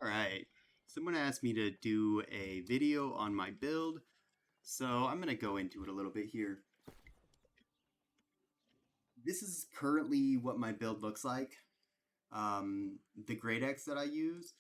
Alright, someone asked me to do a video on my build, so I'm going to go into it a little bit here. This is currently what my build looks like. The Great X that I use,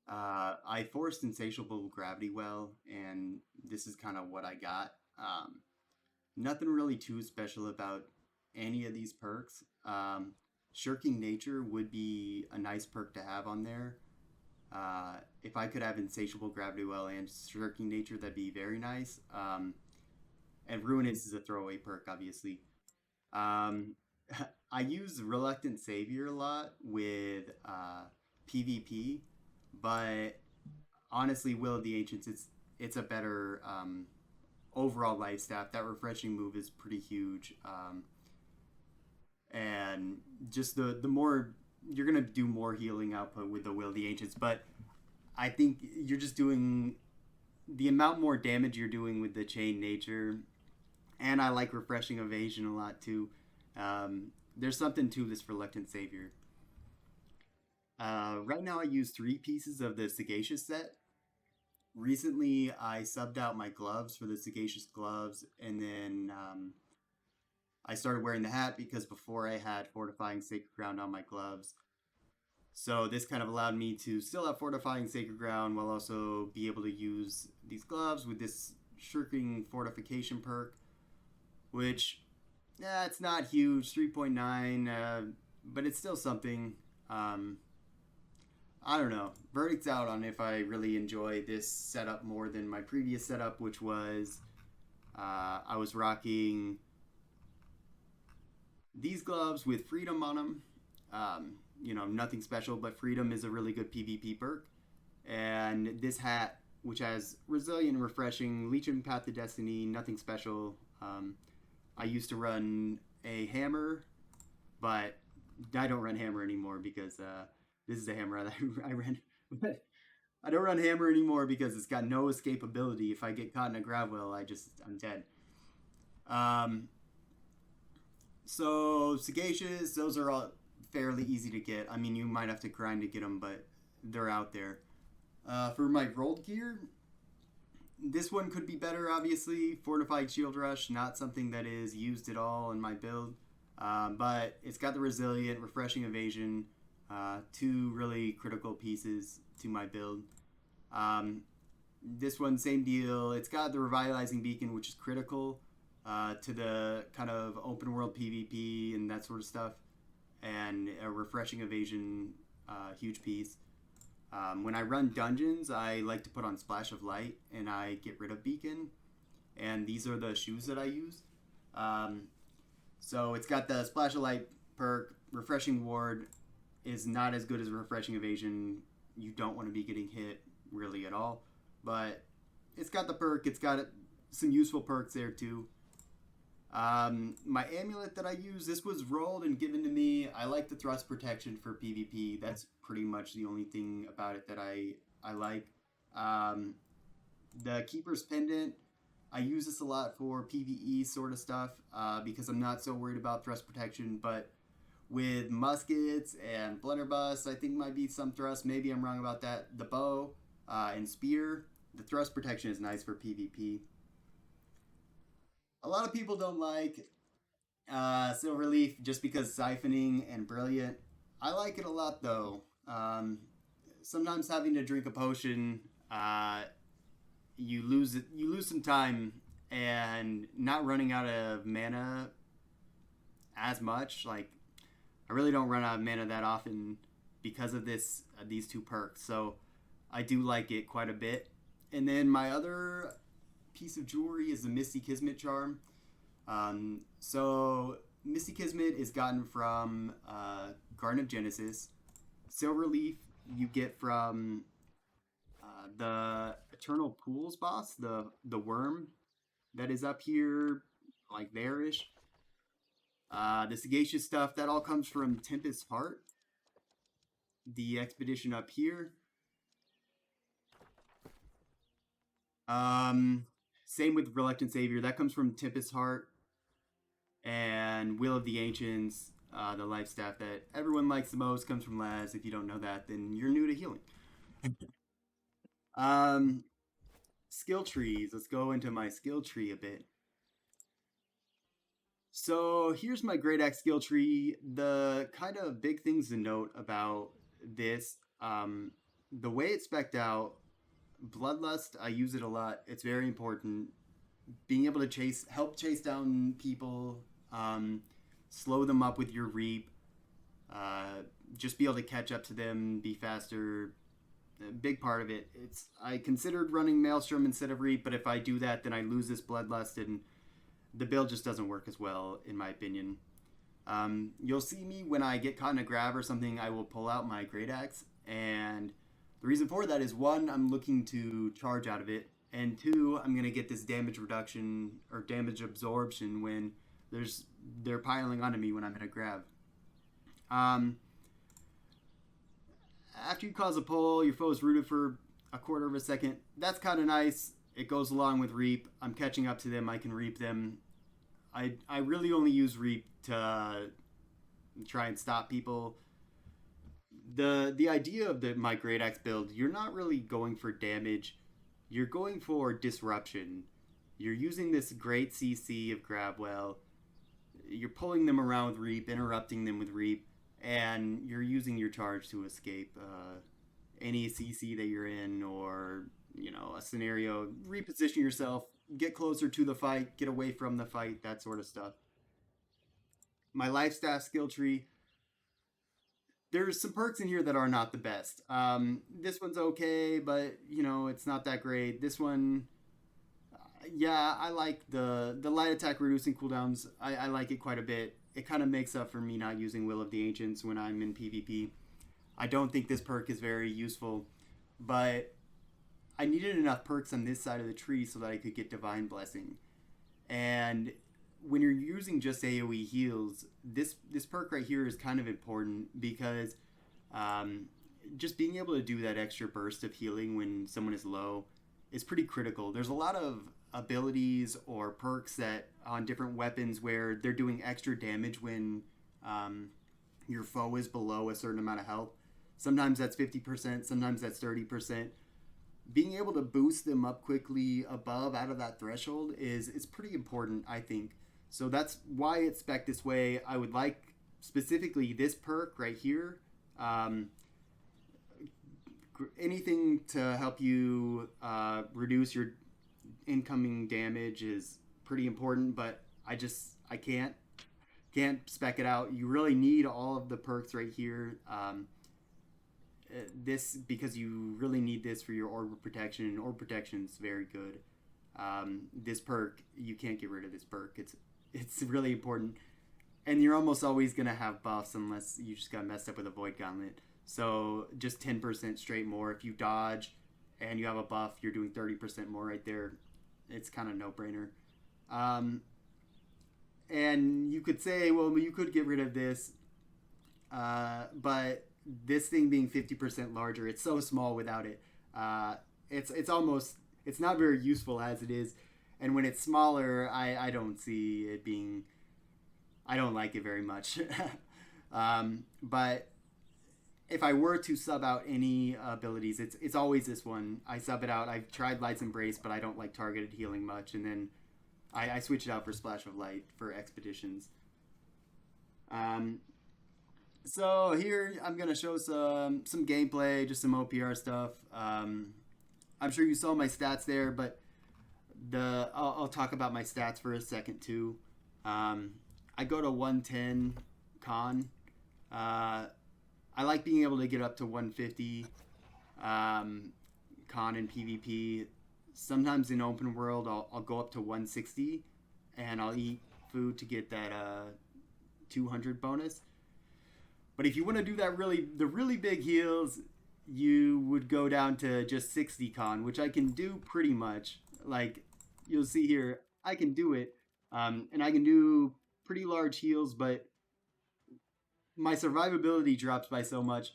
I forced Insatiable Gravity Well, and this is kind of what I got. Nothing really too special about any of these perks. Shirking Nature would be a nice perk to have on there. If I could have Insatiable Gravity Well and Shirking Nature, that'd be very nice. And Ruinous is a throwaway perk, obviously. Um, I use Reluctant Savior a lot with PvP, but honestly, Will of the Ancients, it's a better overall life staff. That refreshing move is pretty huge, and just the more you're gonna do more healing output with the Will of the Ancients, but I think you're just doing the amount more damage you're doing with the chain nature, and I like refreshing evasion a lot too. There's something to this reluctant savior. Right now, I use three pieces of the sagacious set. Recently, I subbed out my gloves for the sagacious gloves, and then I started wearing the hat because before I had fortifying sacred ground on my gloves. So this kind of allowed me to still have fortifying sacred ground while also be able to use these gloves with this shirking fortification perk, which yeah, it's not huge, 3.9, but it's still something. Um, I don't know. Verdict's out on if I really enjoy this setup more than my previous setup, which was I was rocking these gloves with freedom on them. Nothing special, but freedom is a really good PvP perk. And this hat, which has resilient, refreshing, leeching path to destiny, nothing special. I used to run a hammer, but I don't run hammer anymore because this is a hammer that I ran. But I don't run hammer anymore because it's got no escapability. If I get caught in a grav well, I'm dead. Um, so sagacious, those are all fairly easy to get. I mean, you might have to grind to get them, but they're out there. For my rolled gear, this one could be better, obviously. Fortified Shield Rush, not something that is used at all in my build. But it's got the Resilient, Refreshing Evasion, two really critical pieces to my build. Um, this one, same deal. It's got the Revitalizing Beacon, which is critical to the kind of open world PvP and that sort of stuff. And a Refreshing Evasion, huge piece. When I run dungeons, I like to put on Splash of Light and I get rid of Beacon. And these are the shoes that I use. Um, so it's got the Splash of Light perk. Refreshing Ward is not as good as Refreshing Evasion. You don't want to be getting hit really at all. But it's got the perk. It's got some useful perks there too. My amulet that I use, this was rolled and given to me. I like the thrust protection for PvP. That's pretty much the only thing about it that I like. Um, the Keeper's Pendant, I use this a lot for PvE sort of stuff because I'm not so worried about thrust protection. But with muskets and blunderbuss, I think might be some thrust. Maybe I'm wrong about that. The bow and spear, the thrust protection is nice for PvP. A lot of people don't like Silverleaf just because siphoning and brilliant. I like it a lot though. Sometimes having to drink a potion, you lose some time and not running out of mana as much. Like I really don't run out of mana that often because of these two perks. So I do like it quite a bit. And then my other piece of jewelry is the Misty Kismet charm. So Misty Kismet is gotten from Garden of Genesis. Silverleaf you get from the Eternal Pools boss, the worm that is up here, like there-ish. The Sagacious stuff that all comes from Tempest Heart. The expedition up here. Um, Same with Reluctant Savior. That comes from Tempest Heart and Will of the Ancients. The life staff that everyone likes the most comes from Laz. If you don't know that, then you're new to healing. Um, skill trees. Let's go into my skill tree a bit. So here's my great axe skill tree. The kind of big things to note about this, the way it's spec'd out, bloodlust. I use it a lot. It's very important. Being able to help chase down people, um, slow them up with your reap, uh, just be able to catch up to them, be faster. A big part of it. It's I considered running Maelstrom instead of reap, but if I do that, then I lose this bloodlust, and the build just doesn't work as well, in my opinion. You'll see me when I get caught in a grab or something. I will pull out my great axe, and the reason for that is one, I'm looking to charge out of it, and two, I'm gonna get this damage reduction or damage absorption when there's they're piling onto me when I'm in a grab. Um, After you cause a pull, your foe's rooted for a quarter of a second. That's kind of nice. It goes along with reap. I'm catching up to them. I can reap them. I really only use reap to try and stop people. The idea of the my great axe build, you're not really going for damage. You're going for disruption. You're using this great CC of Grabwell. You're pulling them around with reap, interrupting them with reap, and you're using your charge to escape any CC that you're in, or a scenario. Reposition yourself, get closer to the fight, get away from the fight, that sort of stuff. My life staff skill tree, there's some perks in here that are not the best. This one's okay, but it's not that great. This one, yeah, I like the light attack reducing cooldowns. I like it quite a bit. It kind of makes up for me not using Will of the Ancients when I'm in PvP. I don't think this perk is very useful, but I needed enough perks on this side of the tree so that I could get Divine Blessing. And when you're using just AoE heals, this perk right here is kind of important because um, just being able to do that extra burst of healing when someone is low is pretty critical. There's a lot of abilities or perks that on different weapons where they're doing extra damage when um, your foe is below a certain amount of health. Sometimes that's 50%, sometimes that's 30%. Being able to boost them up quickly above out of that threshold is pretty important, I think. So that's why it's spec this way. I would like specifically this perk right here. Um, Anything to help you reduce your incoming damage is pretty important, but I can't spec it out. You really need all of the perks right here. This because you really need this for your orb protection, and orb protection is very good. This perk, you can't get rid of this perk. It's really important, and you're almost always gonna have buffs unless you just got messed up with a void gauntlet. So just 10% straight more. If you dodge and you have a buff, you're doing 30% more right there. It's kind of no brainer. Um, and you could say, well, you could get rid of this, but this thing being 50% larger, it's so small without it. It's almost it's not very useful as it is, and when it's smaller, I don't see it being. I don't like it very much. But if I were to sub out any abilities, it's always this one. I sub it out. I've tried Light's Embrace, but I don't like targeted healing much, and then I switch it out for Splash of Light for expeditions. Um, so here I'm gonna show some gameplay, just some OPR stuff. I'm sure you saw my stats there, but I'll talk about my stats for a second too. Um, I go to 110 con. Uh, I like being able to get up to 150 um, con in PvP. Sometimes in open world, I'll go up to 160, and I'll eat food to get that 200 bonus. But if you want to do the really big heals, you would go down to just 60 con, which I can do pretty much. Like you'll see here, I can do it, and I can do pretty large heals, but my survivability drops by so much,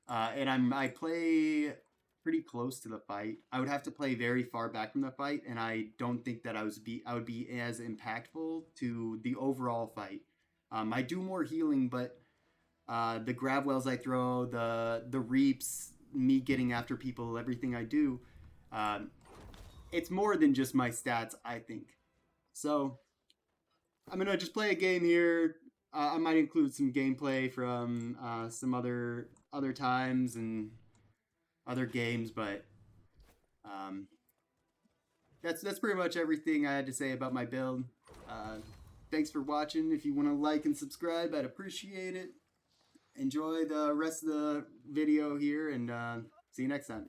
and I play pretty close to the fight. I would have to play very far back from the fight, and I don't think that I would be as impactful to the overall fight. I do more healing, but the grab wells I throw, the reaps, me getting after people, everything I do, it's more than just my stats, I think. So I'm gonna just play a game here. I might include some gameplay from some other times and other games, but um, that's pretty much everything I had to say about my build. Thanks for watching. If you want to like and subscribe, I'd appreciate it. Enjoy the rest of the video here, and see you next time.